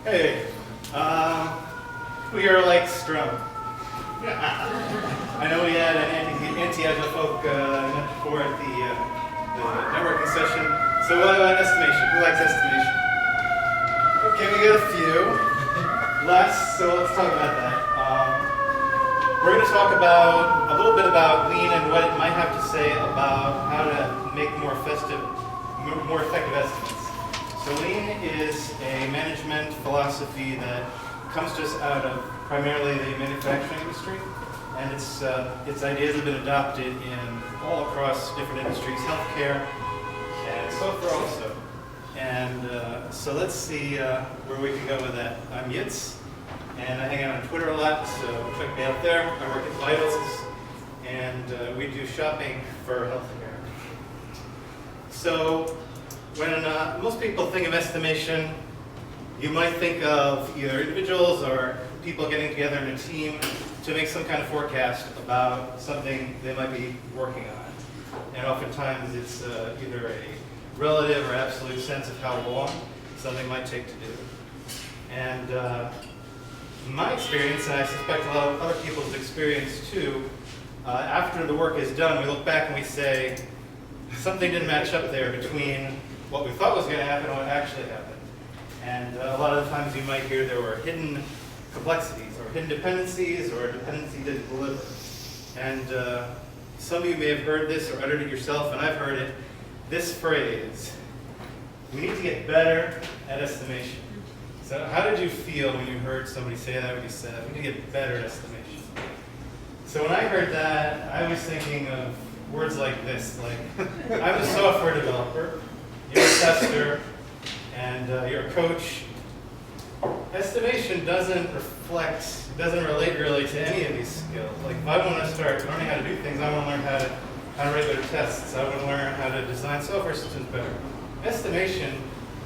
Hey, we are like Scrum. I know we had an anti-agile folk before at the networking session. So what about estimation? Who likes estimation? Okay, we got a few. Less, so let's talk about that. We're going to talk about a little bit about Lean and what it might have to say about how to make more effective estimates. So Lean is a management philosophy that comes to us out of primarily the manufacturing industry, and its ideas have been adopted in all across different industries, healthcare, and software also. And so let's see where we can go with that. I'm Yitz, and I hang out on Twitter a lot, so check me out there. I work at Vitals, and we do shopping for healthcare. So when most people think of estimation, you might think of either individuals or people getting together in a team to make some kind of forecast about something they might be working on. And oftentimes it's either a relative or absolute sense of how long something might take to do. And in my experience, and I suspect a lot of other people's experience too, after the work is done, we look back and we say, something didn't match up there between what we thought was going to happen and what actually happened. And a lot of the times you might hear there were hidden complexities or hidden dependencies or a dependency didn't deliver. And some of you may have heard this or uttered it yourself, and I've heard it, this phrase, we need to get better at estimation. So how did you feel when you heard somebody say that, when you said, we need to get better at estimation? So when I heard that, I was thinking of words like this, like, I'm a software developer, you're a tester, and you're a coach. Estimation doesn't relate really to any of these skills. Like if I want to start learning how to do things, I want to learn how to write better tests. I want to learn how to design software systems better. Estimation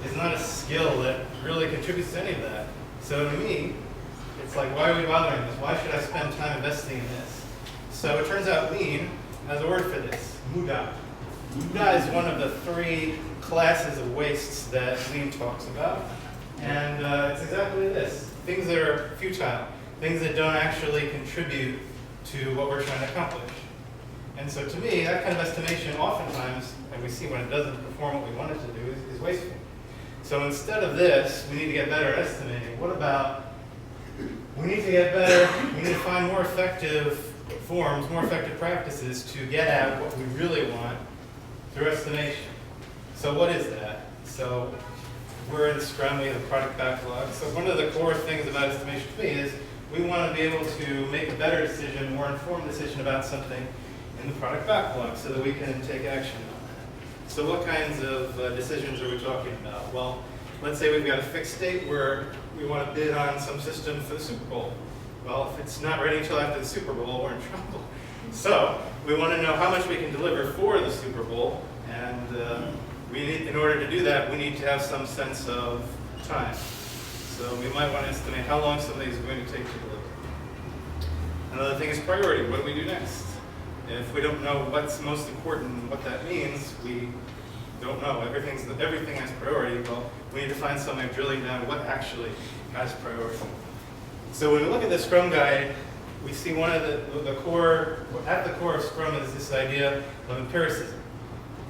is not a skill that really contributes to any of that. So to me, it's like, why are we bothering this? Why should I spend time investing in this? So it turns out Lean has a word for this, muda. Muda is one of the three classes of wastes that Lean talks about. And it's exactly this, things that are futile, things that don't actually contribute to what we're trying to accomplish. And so to me, that kind of estimation oftentimes, and we see when it doesn't perform what we want it to do, is wasteful. So instead of this, we need to get better at estimating. What about, we need to get better, we need to find more effective forms, more effective practices to get at what we really want through estimation. So what is that? So we're in Scrum, we have a product backlog. So one of the core things about estimation to me is we want to be able to make a better decision, more informed decision about something in the product backlog so that we can take action on that. So what kinds of decisions are we talking about? Well, let's say we've got a fixed date where we want to bid on some system for the Super Bowl. Well, if it's not ready until after the Super Bowl, we're in trouble. So we want to know how much we can deliver for the Super Bowl, and in order to do that, we need to have some sense of time. So we might want to estimate how long something is going to take to deliver. Another thing is priority. What do we do next? If we don't know what's most important and what that means, we don't know. Everything has priority. Well, we need to find something drilling down what actually has priority. So when we look at the Scrum Guide, we see one of the core, at the core of Scrum is this idea of empiricism.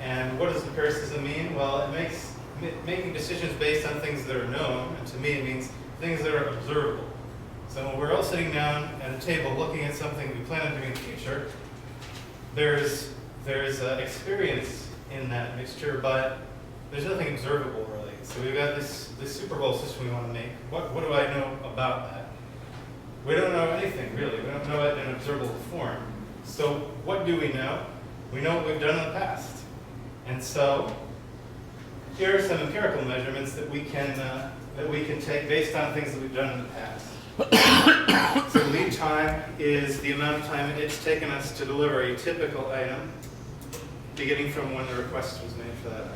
And what does empiricism mean? Well, it makes making decisions based on things that are known, and to me it means things that are observable. So when we're all sitting down at a table looking at something we plan on doing in the future, there's experience in that mixture, but there's nothing observable really. So we've got this Super Bowl system we want to make. What do I know about that? We don't know anything really. We don't know it in an observable form. So what do we know? We know what we've done in the past. And so here are some empirical measurements that we can take based on things that we've done in the past. So lead time is the amount of time it's taken us to deliver a typical item, beginning from when the request was made for that item.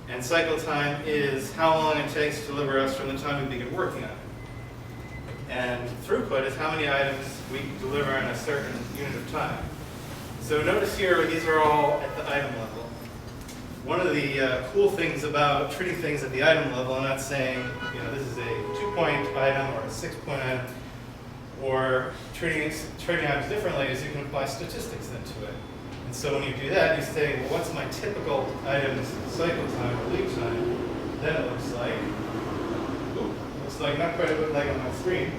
And cycle time is how long it takes to deliver us from the time we begin working on it. And throughput is how many items we deliver in a certain unit of time. So notice here, these are all at the item level. one of the cool things about treating things at the item level, I'm not saying, this is a 2-point item or a 6-point item, or treating items differently, is you can apply statistics then to it. And so when you do that, you say, well, what's my typical item's cycle time or lead time? Then it looks like, not quite what like on my screen.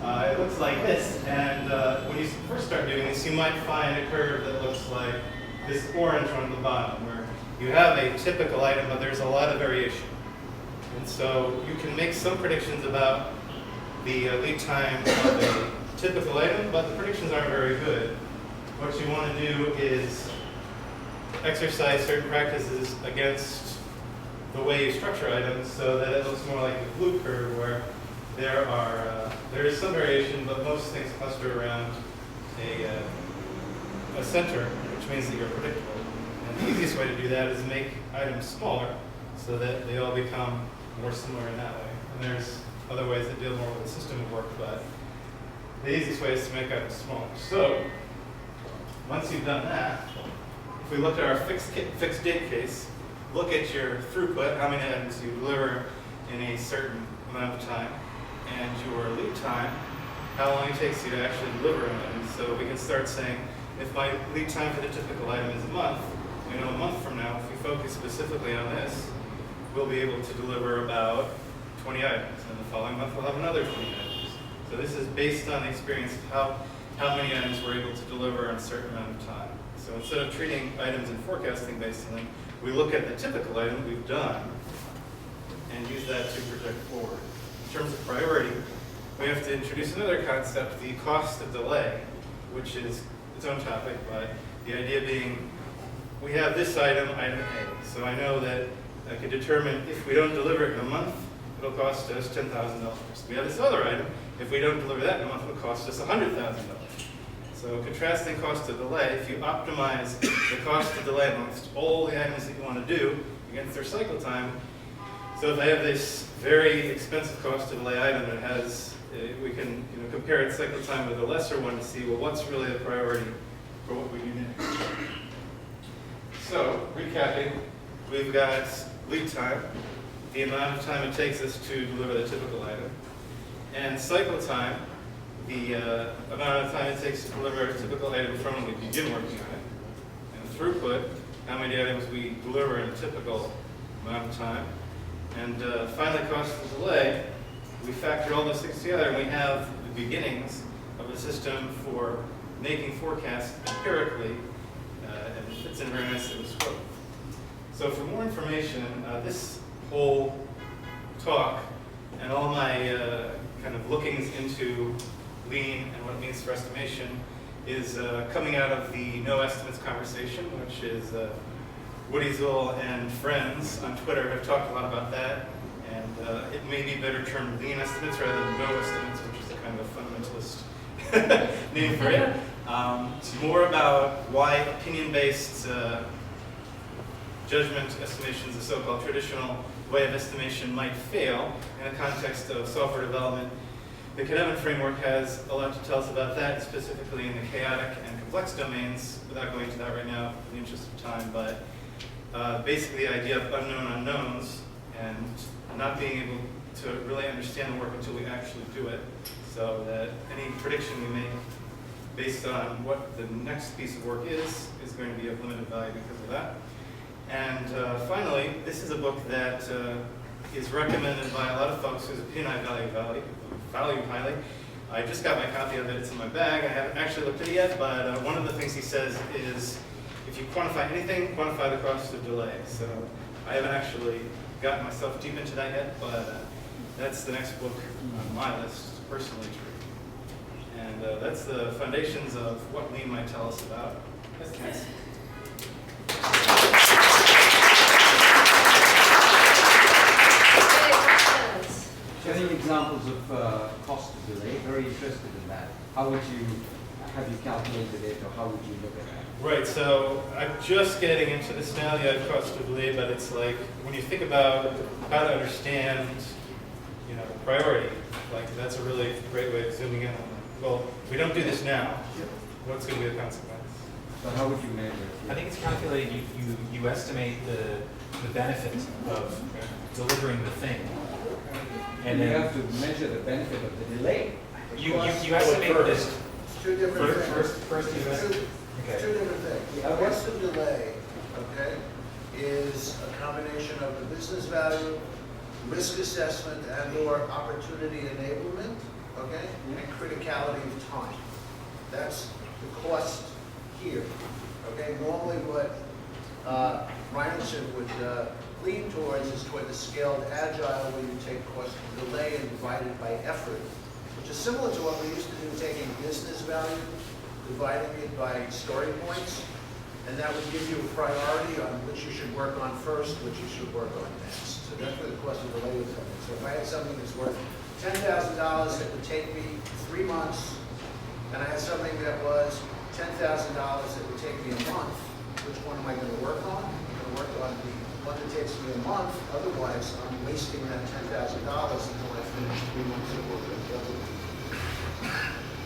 It looks like this, and when you first start doing this, you might find a curve that looks like this orange one at the bottom, where you have a typical item, but there's a lot of variation. And so you can make some predictions about the lead time of a typical item, but the predictions aren't very good. What you want to do is exercise certain practices against the way you structure items so that it looks more like a blue curve, where there is some variation, but most things cluster around a center, which means that you're predictable. And the easiest way to do that is make items smaller so that they all become more similar in that way. And there's other ways that deal more with the system of work, but the easiest way is to make items smaller. So once you've done that, if we look at our fixed date case, look at your throughput, how many items you deliver in a certain amount of time, and your lead time, how long it takes you to actually deliver an item. So we can start saying, if my lead time for the typical item is a month, we know a month from now, if we focus specifically on this, we'll be able to deliver about 20 items, and the following month we'll have another 20 items. So this is based on the experience of how many items we're able to deliver in a certain amount of time. So instead of treating items and forecasting basically, we look at the typical item we've done and use that to project forward. In terms of priority, we have to introduce another concept, the cost of delay, which is its own topic, but the idea being we have this item A. So I know that I can determine if we don't deliver it in a month, it'll cost us $10,000. We have this other item, if we don't deliver that in a month, it'll cost us $100,000. So contrasting cost of delay, if you optimize the cost of delay amongst all the items that you want to do against their cycle time, so if I have this very expensive cost of delay item that has, we can compare its cycle time with a lesser one to see, well, what's really the priority for what we do next. So, recapping, we've got lead time, the amount of time it takes us to deliver the typical item, and cycle time, the amount of time it takes to deliver a typical item from when we begin working on it, and throughput, how many items we deliver in a typical amount of time, and finally cost of delay. We factor all those things together and we have the beginnings of a system for making forecasts empirically, and it fits in very nicely with scope. So for more information, this whole talk and all my kind of lookings into lean and what it means for estimation is coming out of the No Estimates conversation, which is Woody Zoll and friends on Twitter have talked a lot about that, and it may be better termed lean estimates rather than no estimates, which is a kind of fundamentalist name for it. It's more about why opinion-based judgment estimations, the so-called traditional way of estimation, might fail in the context of software development. The Cynefin framework has a lot to tell us about that, specifically in the chaotic and complex domains, without going into that right now in the interest of time, but basically the idea of unknown unknowns and not being able to really understand the work until we actually do it, so that any prediction we make based on what the next piece of work is going to be of limited value because of that. And finally, this is a book that is recommended by a lot of folks whose opinion I value highly. I just got my copy of it, it's in my bag. I haven't actually looked at it yet, but one of the things he says is, if you quantify anything, quantify the cost of delay. So I haven't actually gotten myself deep into that yet, but that's the next book on my list, personally, to read. And that's the foundations of what lean might tell us about estimates. Any examples of cost of delay? Very interested in that. How would you, have you calculated it, or how would you look at that? Right, so I'm just getting into this now, the cost of delay, but it's like, when you think about how to understand, priority, like that's a really great way of zooming in on it. Well, we don't do this now. What's going to be the consequence? So how would you measure it? I think it's calculated, you estimate the benefit of delivering the thing. And you then have to measure the benefit of the delay. you estimate this. It's two different things. First you It's estimate. two different things. The cost of delay, okay, is a combination of the business value, risk assessment, and/or opportunity enablement, okay, and criticality of time. That's the cost here, okay? Normally what Reinertsen would lean towards is toward the scaled agile, where you take cost of delay and divide it by effort, which is similar to what we used to do, taking business value, dividing it by story points, and that would give you a priority on which you should work on first, which you should work on next. So that's where the cost of delay would come in. So if I had something that's worth $10,000 that would take me 3 months, and I had something that was $10,000 that would take me a month, which one am I going to work on? I'm going to work on the one that takes me a month. Otherwise, I'm wasting that $10,000 until I finish 3 months of work.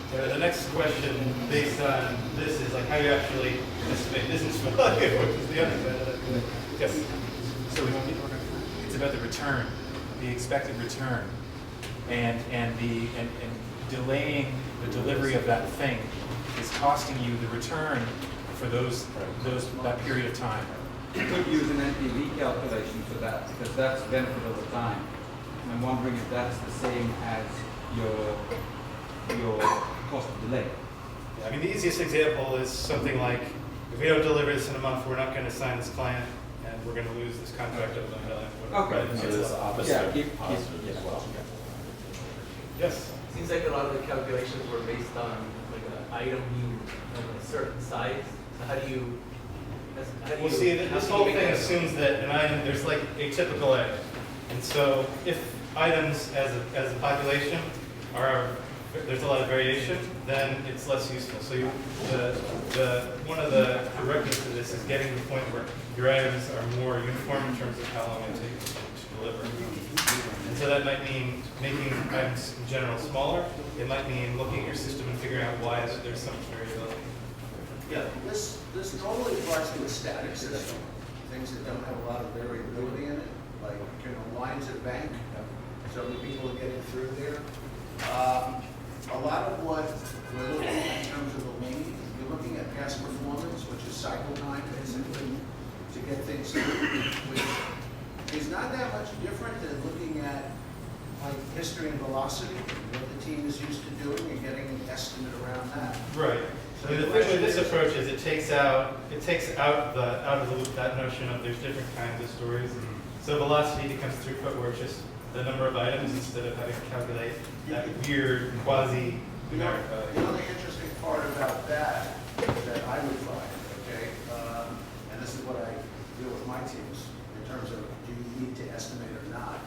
The next question based on this is like how you actually estimate business value, which is the other side of that. Yes. So it's about the return, the expected return, and delaying the delivery of that thing is costing you the return for that period of time. You could use an NPV calculation for that, because that's benefit over time. And I'm wondering if that's the same as your cost of delay. I mean, the easiest example is something like, if we don't deliver this in a month, we're not going to sign this client, and we're going to lose this contract of $1 million. Okay. Right? So it's the opposite Yeah, of keep- positive as well. Yes. Seems like a lot of the calculations were based on like an item being of a certain size. So how do you? Well, see, this whole thing assumes that an item, there's like a typical item. And so if items as a population there's a lot of variation, then it's less useful. So one of the directives to this is getting to the point where your items are more uniform in terms of how long it takes to deliver. And so that might mean making items in general smaller. It might mean looking at your system and figuring out why there's so much variability. Yeah, this normally applies to a static system, things that don't have a lot of variability in it, like, lines at bank, so many people are getting through there. A lot of what we're looking at in terms of the lean, you're looking at past performance, which is cycle time, basically, to get things through, which is not that much different than looking at like history and velocity, what the team is used to doing, and getting an estimate around that. Right. So the thing with this approach is it takes out of the loop that notion of there's different kinds of stories. So velocity becomes throughput, where it's just the number of items instead of having to calculate that weird quasi-numeric value. The other interesting part about that I would find, okay, and this is what I deal with my teams in terms of do you need to estimate or not.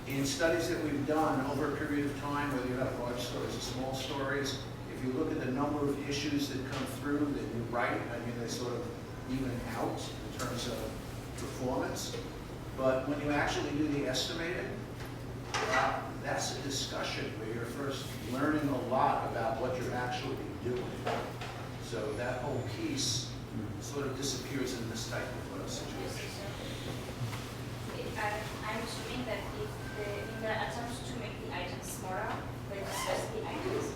In studies that we've done over a period of time, whether you have large stories or small stories, if you look at the number of issues that come through that you write, I mean, they sort of even out in terms of performance. But when you actually do the estimating, that's a discussion where you're first learning a lot about what you're actually doing. So that whole piece sort of disappears in this type of situation. I'm assuming that if in the attempts to make the items smaller, they discuss the items.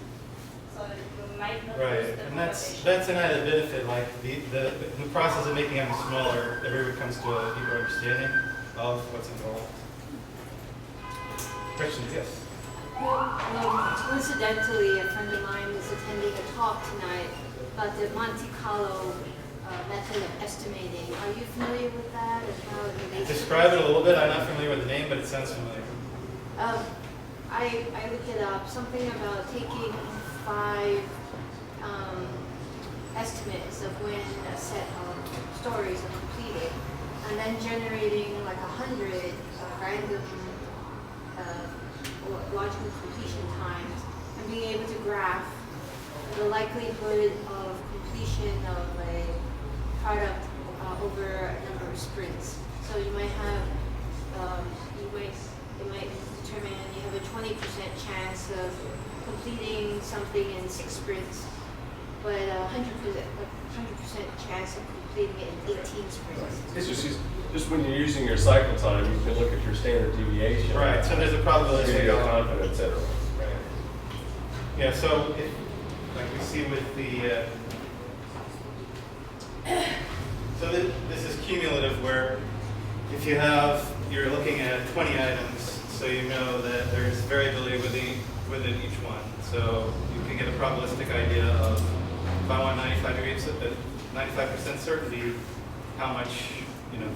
So you might not Right, lose the and that's motivation. an added benefit. Like the process of making them smaller, everyone comes to a deeper understanding of what's involved. Questions? Yes. Coincidentally, a friend of mine is attending a talk tonight about the Monte Carlo method of estimating. Are you familiar with that and how it relates? Describe it a little bit. I'm not familiar with the name, but it sounds familiar. I looked it up. Something about taking 5 estimates of when a set of stories are completed, and then generating like 100 random logical completion times, and being able to graph the likelihood of completion of a product over a number of sprints. So you might have, it might determine you have a 20% chance of completing something in 6 sprints, but 100% chance of completing it in 18 sprints. It's just when you're using your cycle time, you can look at your standard deviation. Right, so there's a probability. Give you a confidence interval. Yeah, so if, like we see with the, so this is cumulative where if you have, you're looking at 20 items, so you know that there's variability within each one. So you can get a probabilistic idea of if I want 95% certainty, how much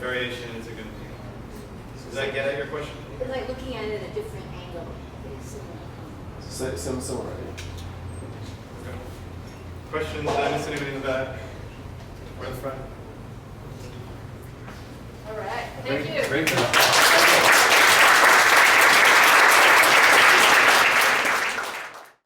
variation is it going to be? Does that get at your question? It's like looking at it at a different angle. It's Similar. Okay. Questions? Did I miss anybody in the back or the front? All right, thank you. Great job.